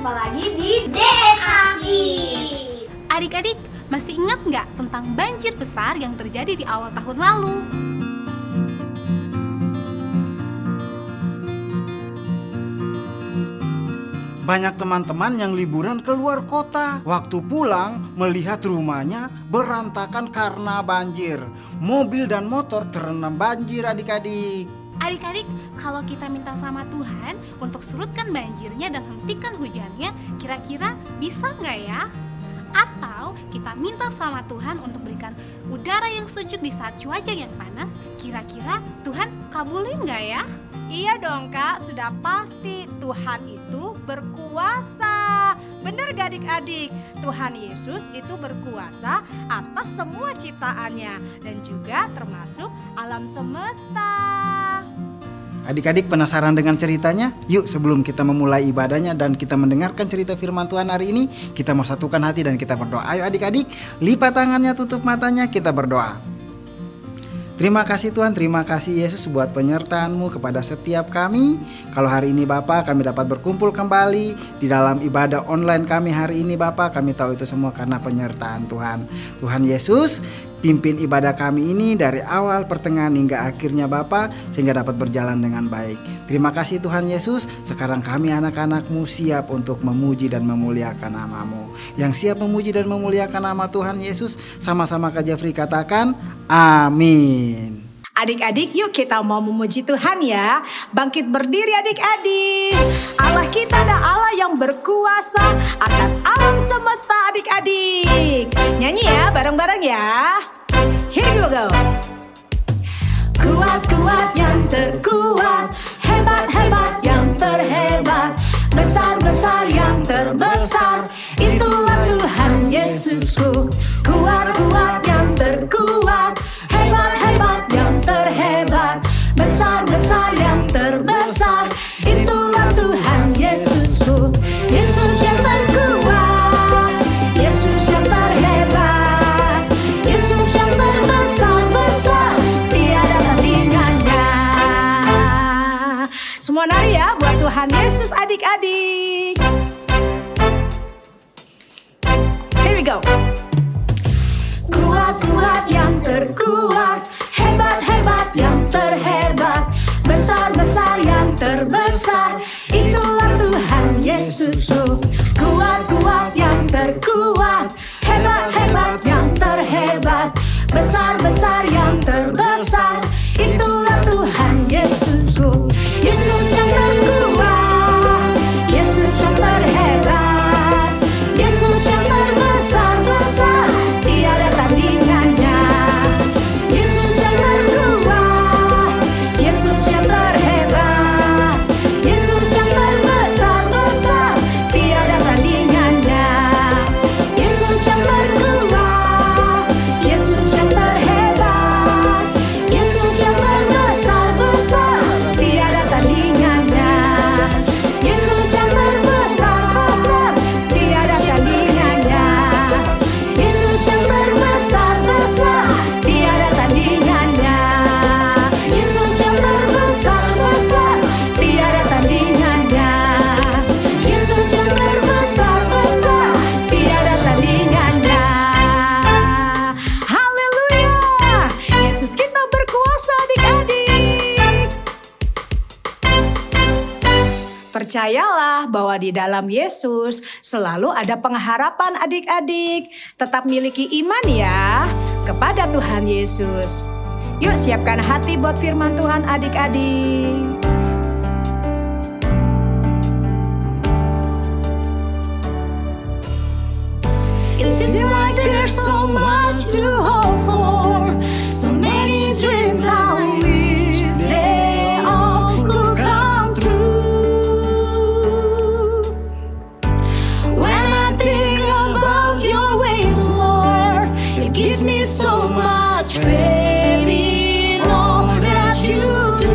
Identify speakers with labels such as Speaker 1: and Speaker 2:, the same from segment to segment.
Speaker 1: Jumpa lagi di DNA Kids.
Speaker 2: Adik-adik, masih ingat nggak tentang banjir besar yang terjadi di awal tahun lalu?
Speaker 3: Banyak teman-teman yang liburan keluar kota. Waktu pulang, melihat rumahnya berantakan karena banjir. Mobil dan motor terendam banjir, adik-adik.
Speaker 2: Adik-adik, kalau kita minta sama Tuhan untuk surutkan banjirnya dan hentikan hujannya, kira-kira bisa nggak ya? Atau kita minta sama Tuhan untuk berikan udara yang sejuk di saat cuaca yang panas, kira-kira Tuhan kabulin nggak ya?
Speaker 4: Iya dong Kak, sudah pasti Tuhan itu berkuasa. Benar gak adik-adik? Tuhan Yesus itu berkuasa atas semua ciptaannya dan juga termasuk alam semesta.
Speaker 3: Adik-adik penasaran dengan ceritanya? Yuk sebelum kita memulai ibadahnya dan kita mendengarkan cerita firman Tuhan hari ini, kita mau satukan hati dan kita berdoa. Ayo adik-adik, lipat tangannya, tutup matanya, kita berdoa. Terima kasih Tuhan, terima kasih Yesus buat penyertaan-Mu kepada setiap kami. Kalau hari ini Bapa kami dapat berkumpul kembali di dalam ibadah online kami hari ini Bapa, kami tahu itu semua karena penyertaan Tuhan. Tuhan Yesus, pimpin ibadah kami ini dari awal, pertengahan hingga akhirnya Bapa, sehingga dapat berjalan dengan baik. Terima kasih Tuhan Yesus, sekarang kami anak-anak-Mu siap untuk memuji dan memuliakan nama-Mu. Yang siap memuji dan memuliakan nama Tuhan Yesus, sama-sama Kak Jeffrey katakan, amin.
Speaker 4: Adik-adik yuk kita mau memuji Tuhan ya. Bangkit berdiri adik-adik. Allah kita adalah Allah yang berkuasa atas alam semesta adik-adik. Nyanyi ya bareng-bareng ya. Here we go. Kuat-kuat yang terkuat, hebat-hebat yang terhebat, besar-besar yang terbesar, itulah Tuhan Yesusku. Kuat-kuat yang terkuat, hebat-hebat yang terhebat, besar-besar yang terbesar, itulah Tuhan Yesusku. Yesus yang terkuat, Yesus yang terhebat, Yesus yang terbesar-besar, tiada tandingannya. Semua nari ya buat Tuhan Yesus adik-adik. Here we go. Kuat-kuat yang terkuat, hebat-hebat yang terhebat, besar-besar yang terbesar, itulah Tuhan Yesusku. Kuat-kuat yang terkuat, hebat-hebat yang terhebat, besar-besar yang terbesar, itulah Tuhan Yesusku. Yesus yang terkuat, Yesus yang terhebat, Yesus yang terbesar-besar, tiada tandingannya. Yesus yang terkuat, Yesus yang terhebat, Yesus yang terbesar-besar, tiada tandingannya. Yesus yang terkuat, Yesus yang terhebat, Yesus yang terbesar-besar, tiada tandingannya. Yesus yang terbesar-besar, tiada tandingannya. Yesus yang terbesar-besar, tiada tandingannya. Yesus yang terbesar-besar, tiada tandingannya. Yesus yang terbesar-besar, tiada tandingannya. Haleluya! Yesus kita berkuasa adik-adik. Percayalah bahwa di dalam Yesus selalu ada pengharapan adik-adik. Tetap miliki iman ya kepada Tuhan Yesus. Yuk siapkan hati buat firman Tuhan adik-adik. It seems like there's so much to hope for, so many dreams I wish they all could come true. When I think about your ways, Lord, it gives me so much faith in all that you do.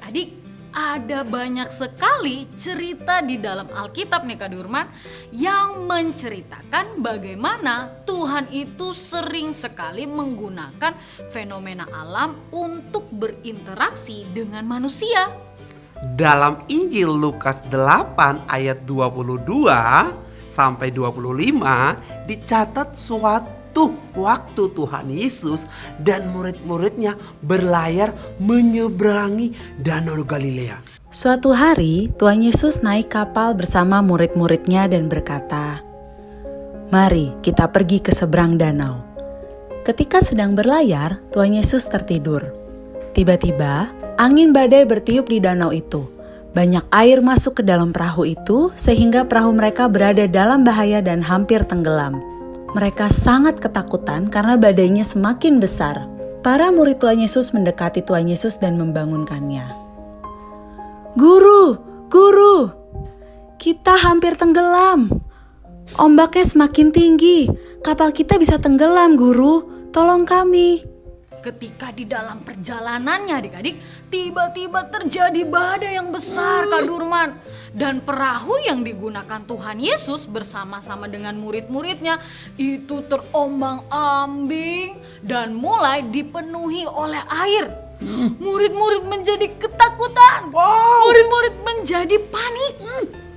Speaker 5: adik-adik, ada banyak sekali cerita di dalam Alkitab nih Kak Durman yang menceritakan bagaimana Tuhan itu sering sekali menggunakan fenomena alam untuk berinteraksi dengan manusia.
Speaker 6: Dalam Injil Lukas 8 ayat 22 sampai 25 dicatat suatu waktu Tuhan Yesus dan murid-muridnya berlayar menyeberangi Danau Galilea.
Speaker 7: Suatu hari, Tuhan Yesus naik kapal bersama murid-muridnya dan berkata, "Mari kita pergi ke seberang danau." Ketika sedang berlayar, Tuhan Yesus tertidur. Tiba-tiba, angin badai bertiup di danau itu. Banyak air masuk ke dalam perahu itu sehingga perahu mereka berada dalam bahaya dan hampir tenggelam. Mereka sangat ketakutan karena badainya semakin besar. Para murid Tuhan Yesus mendekati Tuhan Yesus dan membangunkannya. "Guru, guru, kita hampir tenggelam. Ombaknya semakin tinggi. Kapal kita bisa tenggelam, guru. Tolong kami."
Speaker 5: Ketika di dalam perjalanannya adik-adik, tiba-tiba terjadi badai yang besar Kak Durman. Dan perahu yang digunakan Tuhan Yesus bersama-sama dengan murid-muridnya itu terombang-ambing dan mulai dipenuhi oleh air. Murid-murid menjadi ketakutan, murid-murid menjadi panik.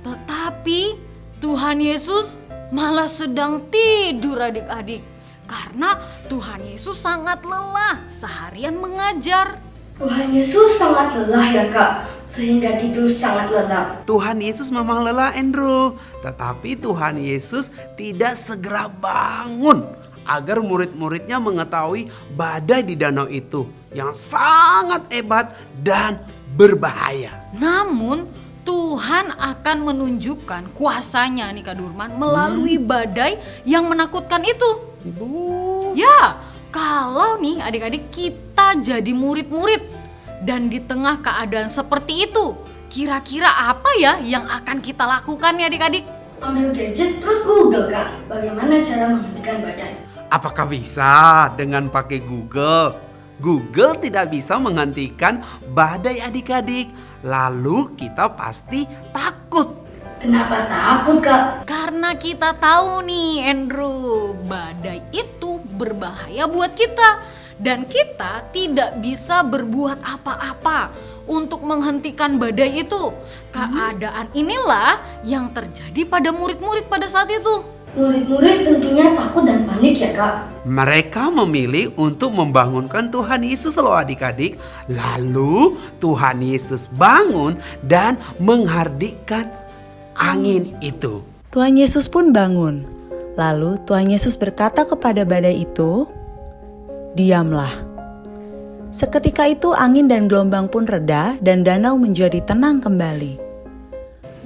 Speaker 5: Tetapi Tuhan Yesus malah sedang tidur adik-adik. Karena Tuhan Yesus sangat lelah seharian mengajar.
Speaker 1: Tuhan Yesus sangat lelah ya Kak, sehingga tidur sangat lelap.
Speaker 6: Tuhan Yesus memang lelah, Andrew. Tetapi Tuhan Yesus tidak segera bangun agar murid-muridnya mengetahui badai di danau itu yang sangat hebat dan berbahaya.
Speaker 5: Namun Tuhan akan menunjukkan kuasanya nih Kak Durman melalui badai yang menakutkan itu. Ya, kalau nih adik-adik kita jadi murid-murid dan di tengah keadaan seperti itu, kira-kira apa ya yang akan kita lakukan nih adik-adik?
Speaker 1: Ambil gadget terus Google Kak, bagaimana cara menghentikan badai.
Speaker 6: Apakah bisa dengan pakai Google? Google tidak bisa menghentikan badai adik-adik. Lalu kita pasti takut.
Speaker 1: Kenapa takut Kak?
Speaker 5: Karena kita tahu nih Andrew, badai itu berbahaya buat kita. Dan kita tidak bisa berbuat apa-apa untuk menghentikan badai itu. Keadaan inilah yang terjadi pada murid-murid pada saat itu.
Speaker 1: Murid-murid tentunya takut dan panik ya Kak.
Speaker 6: Mereka memilih untuk membangunkan Tuhan Yesus loh adik-adik. Lalu Tuhan Yesus bangun dan menghardikkan angin itu.
Speaker 7: Tuhan Yesus pun bangun. Lalu Tuhan Yesus berkata kepada badai itu, "Diamlah." Seketika itu angin dan gelombang pun reda dan danau menjadi tenang kembali.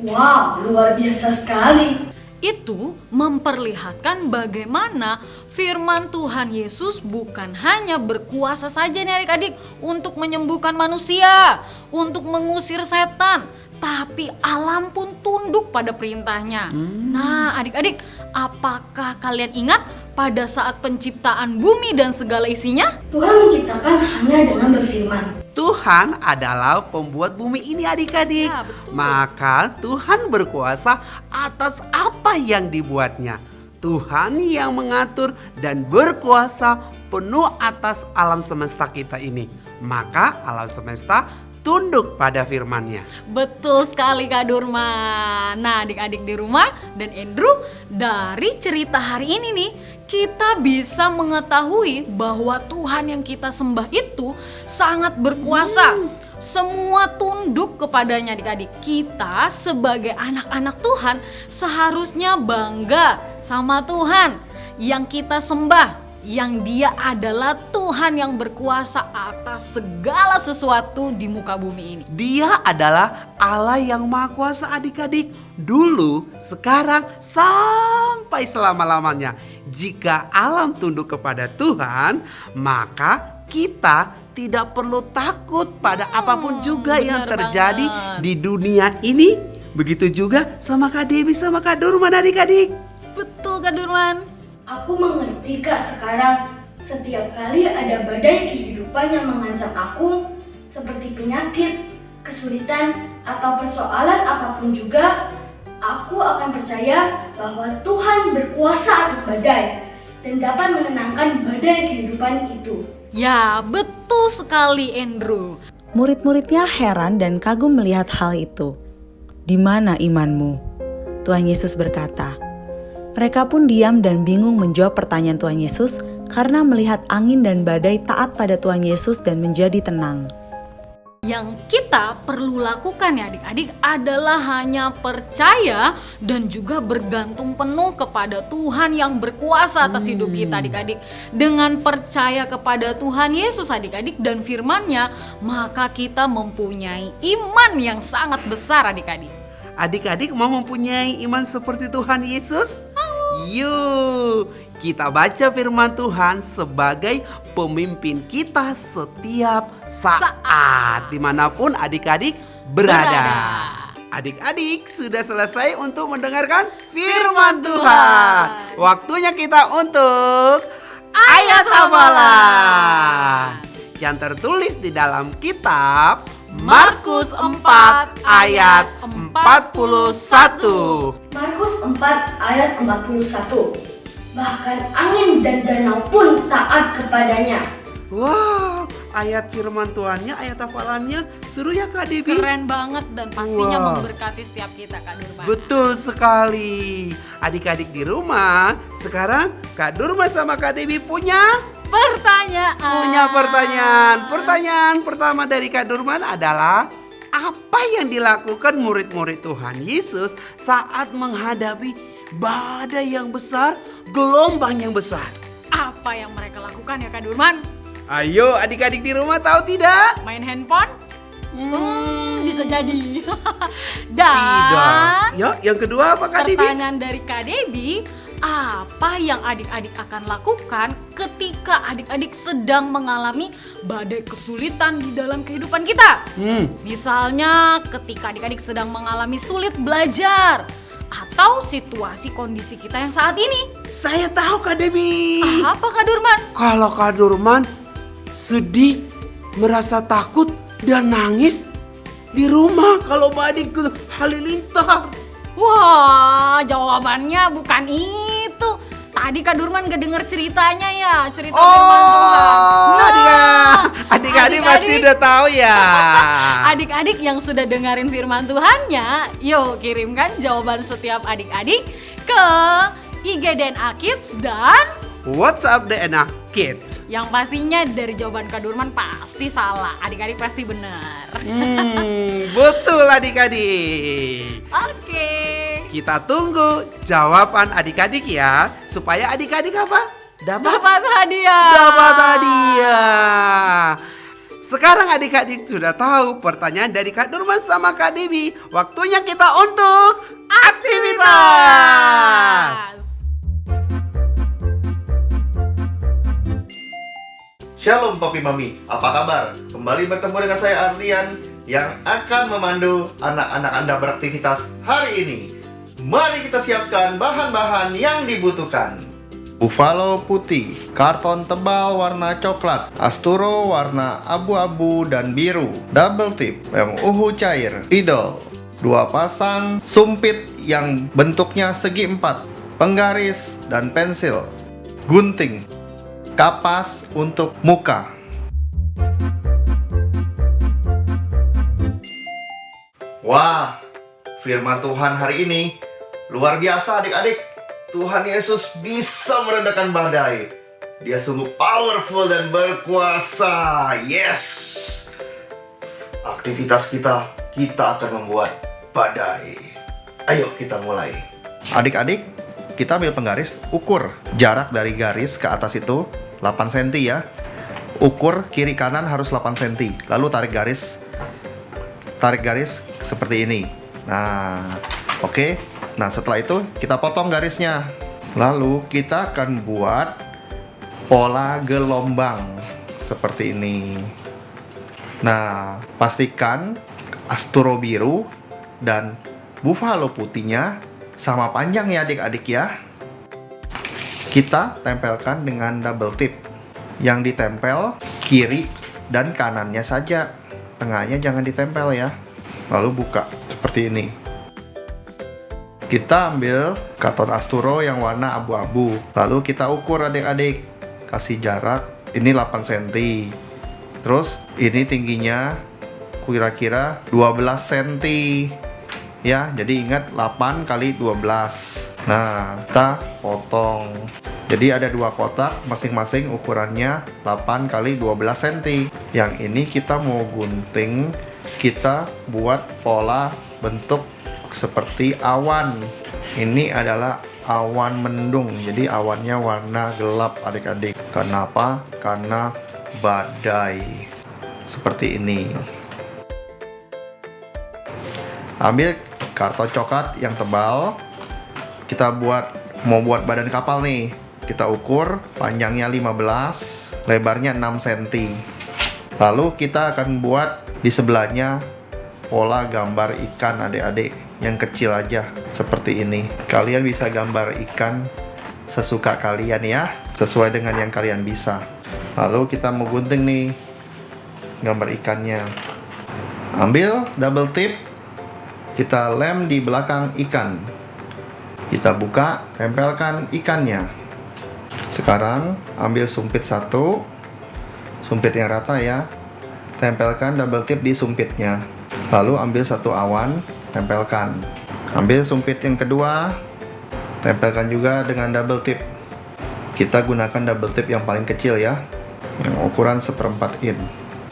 Speaker 1: Wow, luar biasa sekali.
Speaker 5: Itu memperlihatkan bagaimana firman Tuhan Yesus bukan hanya berkuasa saja nih adik-adik untuk menyembuhkan manusia, untuk mengusir setan, tapi alam pun tunduk pada perintahnya. Nah adik-adik, apakah kalian ingat pada saat penciptaan bumi dan segala isinya?
Speaker 1: Tuhan menciptakan hanya dengan berfirman.
Speaker 6: Tuhan adalah pembuat bumi ini adik-adik.
Speaker 5: Ya, betul.
Speaker 6: Maka Tuhan berkuasa atas apa yang dibuatnya. Tuhan yang mengatur dan berkuasa penuh atas alam semesta kita ini. Maka alam semesta tunduk pada firman-Nya.
Speaker 5: Betul sekali Kak Durman. Nah adik-adik di rumah dan Andrew, dari cerita hari ini nih, kita bisa mengetahui bahwa Tuhan yang kita sembah itu sangat berkuasa. Semua tunduk kepadanya adik-adik. Kita sebagai anak-anak Tuhan seharusnya bangga sama Tuhan yang kita sembah. Yang Dia adalah Tuhan yang berkuasa atas segala sesuatu di muka bumi ini.
Speaker 6: Dia adalah Allah yang Maha Kuasa adik-adik. Dulu, sekarang, sampai selama-lamanya. Jika alam tunduk kepada Tuhan, maka kita tidak perlu takut pada apapun juga yang
Speaker 5: benar
Speaker 6: terjadi
Speaker 5: banget.
Speaker 6: di dunia ini. Begitu juga sama Kak Dewi, sama Kak Durman adik-adik.
Speaker 5: Betul Kak Durman.
Speaker 1: Aku mengerti Kak sekarang. Setiap kali ada badai kehidupan yang mengancam aku, seperti penyakit, kesulitan atau persoalan apapun juga, aku akan percaya bahwa Tuhan berkuasa atas badai dan dapat menenangkan badai kehidupan itu.
Speaker 5: Ya, betul sekali Andrew.
Speaker 7: Murid-muridnya heran dan kagum melihat hal itu. "Di mana imanmu?" Tuhan Yesus berkata. Mereka pun diam dan bingung menjawab pertanyaan Tuhan Yesus karena melihat angin dan badai taat pada Tuhan Yesus dan menjadi tenang.
Speaker 5: Yang kita perlu lakukan ya adik-adik adalah hanya percaya dan juga bergantung penuh kepada Tuhan yang berkuasa atas hidup kita adik-adik. Dengan percaya kepada Tuhan Yesus adik-adik dan firman-Nya, maka kita mempunyai iman yang sangat besar adik-adik.
Speaker 6: Adik-adik mau mempunyai iman seperti Tuhan Yesus? Yuk, kita baca firman Tuhan sebagai pemimpin kita setiap saat dimanapun adik-adik berada. Adik-adik sudah selesai untuk mendengarkan firman Tuhan. Waktunya kita untuk ayat hafalan yang tertulis di dalam kitab Markus 4 ayat 41.
Speaker 1: Markus 4 ayat 41. Bahkan angin dan danau pun taat kepadanya.
Speaker 6: Wow, ayat firman Tuhannya, ayat hafalannya seru ya Kak Debi?
Speaker 5: Keren banget dan pastinya
Speaker 6: Wow.
Speaker 5: memberkati setiap kita Kak Durman.
Speaker 6: Betul sekali. Adik-adik di rumah, sekarang Kak Durma sama Kak Debi punya pertanyaan. Pertanyaan pertama dari Kak Durman adalah, apa yang dilakukan murid-murid Tuhan Yesus saat menghadapi badai yang besar, gelombang yang besar?
Speaker 5: Apa yang mereka lakukan ya Kak Durman?
Speaker 6: Ayo adik-adik di rumah, tahu tidak?
Speaker 5: Main handphone? Bisa jadi. Dan
Speaker 6: Tidak. Ya, yang kedua apa Kak Debi?
Speaker 5: pertanyaan dari Kak Debi, apa yang adik-adik akan lakukan ketika adik-adik sedang mengalami badai kesulitan di dalam kehidupan kita? Misalnya ketika adik-adik sedang mengalami sulit belajar atau situasi kondisi kita yang saat ini.
Speaker 6: Saya tahu Kak Debi.
Speaker 5: Apa Kak Durman?
Speaker 6: Kalau Kak Durman sedih, merasa takut dan nangis di rumah kalau badai halilintar.
Speaker 5: Wah, jawabannya bukan itu. Tadi Kak Durman gak denger ceritanya ya, cerita firman Tuhan.
Speaker 6: Adik-adik pasti udah tahu ya.
Speaker 5: Adik-adik yang sudah dengerin firman Tuhannya, yuk kirimkan jawaban setiap adik-adik ke IG DNA Kids dan
Speaker 6: WhatsApp DNA Kids.
Speaker 5: yang pastinya dari jawaban Kak Durman pasti salah. Adik-adik pasti benar.
Speaker 6: Betul adik-adik.
Speaker 5: Oke.
Speaker 6: Kita tunggu jawaban adik-adik ya, supaya adik-adik apa?
Speaker 5: Dapat hadiah.
Speaker 6: Dapat hadiah. Sekarang adik-adik sudah tahu pertanyaan dari Kak Durman sama Kak Debi. Waktunya kita untuk aktivitas.
Speaker 8: Shalom Papi Mami, apa kabar? Kembali bertemu dengan saya Ardian yang akan memandu anak-anak Anda beraktivitas hari ini. Mari kita siapkan bahan-bahan yang dibutuhkan. Buffalo putih, karton tebal warna coklat, Asturo warna abu-abu dan biru, double tip, lem uhu cair, spidol, 2 pasang sumpit yang bentuknya segi 4, penggaris dan pensil, gunting, kapas untuk muka. Wah, firman Tuhan hari ini luar biasa adik-adik. Tuhan Yesus bisa meredakan badai. Dia sungguh powerful dan berkuasa. Yes. Aktivitas kita akan membuat badai. Ayo kita mulai. Adik-adik, kita ambil penggaris, ukur jarak dari garis ke atas itu 8 cm ya. Ukur kiri kanan harus 8 cm. Lalu tarik garis seperti ini. Nah, oke. Nah, setelah itu kita potong garisnya. Lalu kita akan buat pola gelombang seperti ini. Nah, pastikan Asturo biru dan Buffalo putihnya sama panjang ya adik-adik ya. Kita tempelkan dengan double tip. Yang ditempel kiri dan kanannya saja. tengahnya jangan ditempel ya. Lalu buka seperti ini. Kita ambil karton Asturo yang warna abu-abu. Lalu kita ukur adik-adik. Kasih jarak, ini 8 cm. Terus ini tingginya kira-kira 12 cm. Ya, jadi ingat 8 kali 12. Nah, kita potong. Jadi ada 2 kotak, masing-masing ukurannya 8 kali 12 cm. Yang ini kita mau gunting, kita buat pola bentuk seperti awan. Ini adalah awan mendung, jadi awannya warna gelap adik-adik. Kenapa? Karena badai. Seperti ini. Ambil karton coklat yang tebal. Kita mau buat badan kapal nih. Kita ukur panjangnya 15, lebarnya 6 cm. Lalu kita akan buat di sebelahnya pola gambar ikan adik-adik yang kecil aja seperti ini. Kalian bisa gambar ikan sesuka kalian ya, sesuai dengan yang kalian bisa. Lalu kita mau gunting nih gambar ikannya. Ambil double tip, kita lem di belakang ikan. Kita buka, tempelkan ikannya. Sekarang ambil sumpit 1, sumpit yang rata ya. Tempelkan double tip di sumpitnya. Lalu ambil 1 awan, tempelkan. Ambil sumpit yang kedua, tempelkan juga dengan double tip. Kita gunakan double tip yang paling kecil ya, yang ukuran 1/4 in.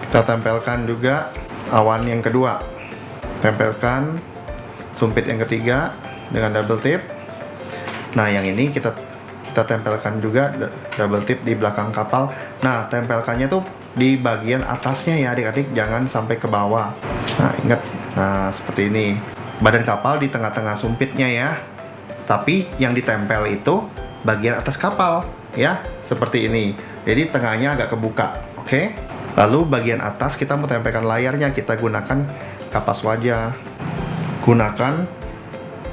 Speaker 8: Kita tempelkan juga awan yang kedua. Tempelkan sumpit yang ketiga dengan double tip. Nah, yang ini kita tempelkan juga double tip di belakang kapal. Nah, tempelkannya tuh di bagian atasnya ya adik-adik, jangan sampai ke bawah. Nah, ingat. Nah, seperti ini. Badan kapal di tengah-tengah sumpitnya ya. Tapi yang ditempel itu bagian atas kapal ya, seperti ini. Jadi tengahnya agak kebuka, oke? Lalu bagian atas kita mau tempelkan layarnya, kita gunakan kapas wajah. Gunakan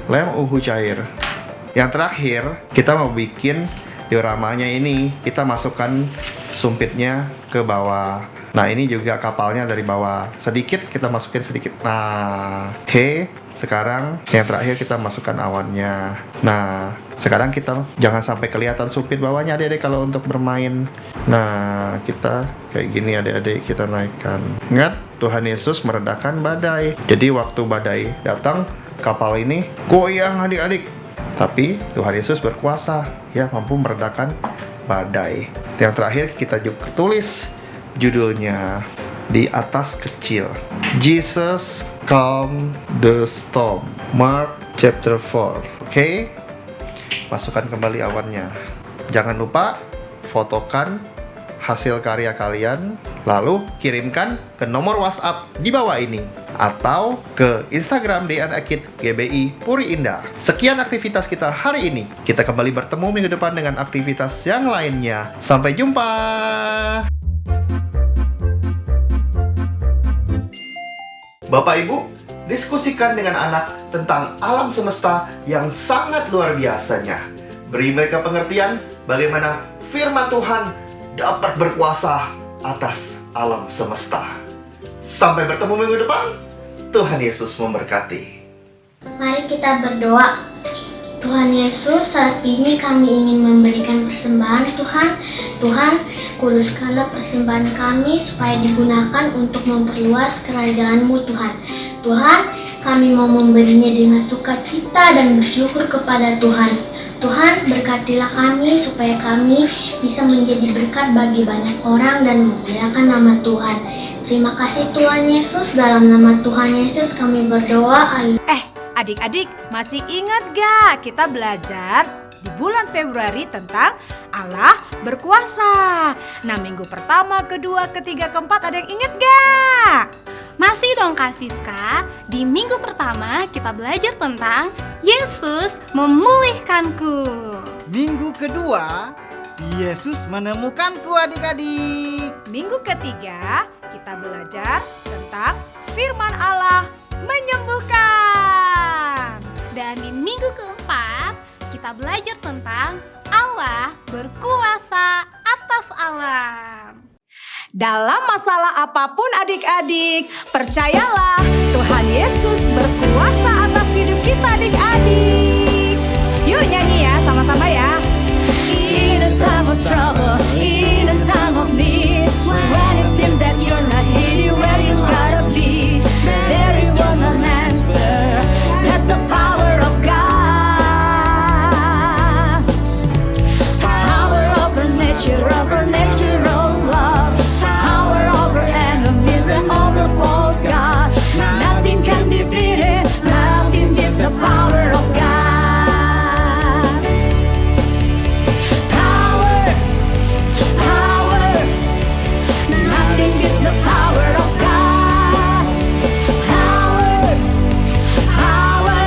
Speaker 8: lem uhu cair. Yang terakhir, kita mau bikin dioramanya ini. Kita masukkan sumpitnya ke bawah. Nah, ini juga kapalnya dari bawah. Sedikit kita masukin sedikit. Nah, oke. Sekarang yang terakhir kita masukkan awannya. Nah, sekarang kita jangan sampai kelihatan sumpit bawahnya adik-adik kalau untuk bermain. Nah, kita kayak gini adik-adik, kita naikkan. Ingat, Tuhan Yesus meredakan badai. Jadi waktu badai datang, kapal ini goyang adik-adik. Tapi Tuhan Yesus berkuasa, ya, mampu meredakan badai. Yang terakhir kita juga tulis judulnya di atas kecil. Jesus calm the storm. Mark chapter 4. Oke? Masukkan kembali awannya. Jangan lupa fotokan hasil karya kalian, lalu kirimkan ke nomor WhatsApp di bawah ini atau ke Instagram @GBI Puri Indah. Sekian aktivitas kita hari ini. Kita kembali bertemu minggu depan dengan aktivitas yang lainnya. Sampai jumpa. Bapak Ibu, diskusikan dengan anak tentang alam semesta yang sangat luar biasanya. Beri mereka pengertian bagaimana firman Tuhan dapat berkuasa atas alam semesta. Sampai bertemu minggu depan. Tuhan Yesus memberkati.
Speaker 9: Mari kita berdoa. Tuhan Yesus, saat ini kami ingin memberikan persembahan Tuhan. Tuhan, kuduskanlah persembahan kami supaya digunakan untuk memperluas kerajaan-Mu Tuhan. Tuhan, kami mau memberinya dengan sukacita dan bersyukur kepada Tuhan. Tuhan, berkatilah kami supaya kami bisa menjadi berkat bagi banyak orang dan memuliakan nama Tuhan. Terima kasih Tuhan Yesus, dalam nama Tuhan Yesus kami berdoa. Amin.
Speaker 4: Adik-adik, masih ingat gak kita belajar di bulan Februari tentang Allah berkuasa? Nah, minggu pertama, kedua, ketiga, keempat ada yang ingat gak?
Speaker 2: Masih dong Kak Siska. Di minggu pertama kita belajar tentang Yesus memulihkanku.
Speaker 3: Minggu kedua, Yesus menemukanku adik-adik.
Speaker 4: Minggu ketiga kita belajar tentang firman Allah menyembuhkan.
Speaker 2: Dan di minggu keempat kita belajar tentang Allah berkuasa atas alam.
Speaker 4: Dalam masalah apapun adik-adik, percayalah Tuhan Yesus berkuasa atas hidup kita adik-adik. Yuk nyanyi ya, sama-sama ya. In a time of trouble, in a time of need, when it seems that you're not hitting where you gotta be, there is one answer. That's the power of God. Power over nature, over nature's laws. Power over enemies and over false gods. Nothing can defeat it, nothing beats the power of God. Power, power, nothing beats the power of God. Power, power,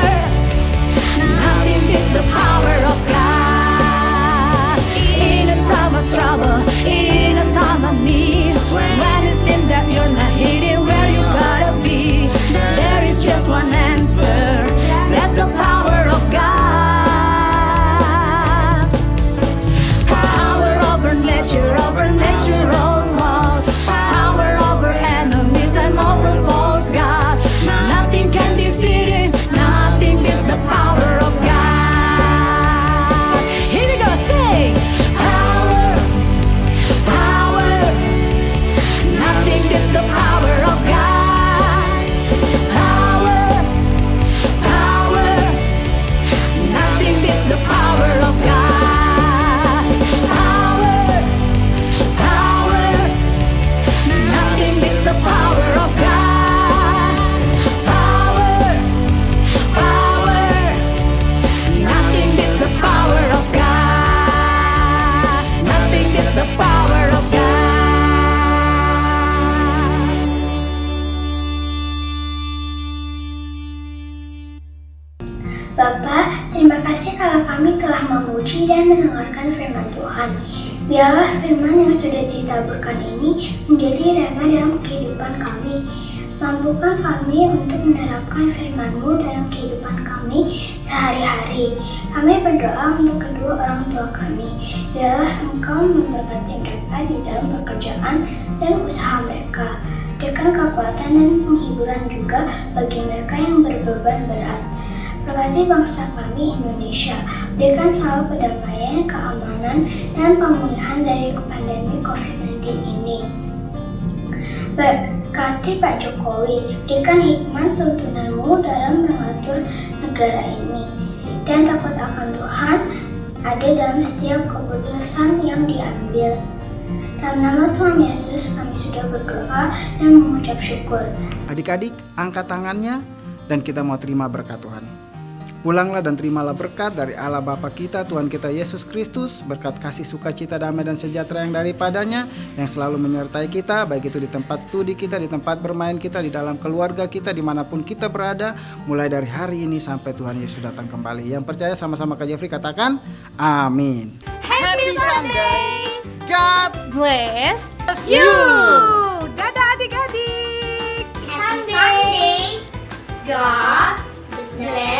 Speaker 4: nothing beats the power of God. In a time of trouble, in a time of need, when it seems that you're not hitting where you gotta be, there is just one answer. That's the power of God. Power over nature, over nature's laws. Power over enemies and over false gods. Nothing can defeat it, nothing beats the power of God. Here we go, sing. Power, power, nothing beats the power of God. Power, power, nothing beats the power of God. Power, power, nothing beats the power of God. Power, power, nothing beats the power of God. Nothing beats the power of God.
Speaker 9: Bapak, terima kasih kalau kami telah memuji dan mendengarkan firman Tuhan. Biarlah firman yang sudah ditaburkan ini menjadi rema dalam kehidupan kami. Mampukan kami untuk menerapkan firman-Mu dalam kehidupan kami sehari-hari. Kami berdoa untuk kedua orang tua kami. Biarlah Engkau memberkati mereka di dalam pekerjaan dan usaha mereka. Berikan kekuatan dan penghiburan juga bagi mereka yang berbeban berat. Berkati bangsa kami Indonesia, berikan selalu kedamaian, keamanan, dan pemulihan dari pandemi COVID-19 ini. Berkati Pak Jokowi, berikan hikmat tuntunan-Mu dalam mengatur negara ini. Dan takut akan Tuhan ada dalam setiap keputusan yang diambil. Dalam nama Tuhan Yesus kami sudah berdoa dan mengucap syukur.
Speaker 3: Adik-adik, angkat tangannya dan kita mau terima berkat Tuhan. Pulanglah dan terimalah berkat dari Allah Bapa kita, Tuhan kita Yesus Kristus, berkat kasih sukacita, damai dan sejahtera yang daripadanya, yang selalu menyertai kita, baik itu di tempat studi kita, di tempat bermain kita, di dalam keluarga kita, dimanapun kita berada, mulai dari hari ini sampai Tuhan Yesus datang kembali. Yang percaya sama-sama Kak Jeffrey katakan, amin.
Speaker 2: Happy Sunday.
Speaker 3: God
Speaker 2: Bless
Speaker 4: You. Dadah adik-adik.
Speaker 9: Happy Sunday. God bless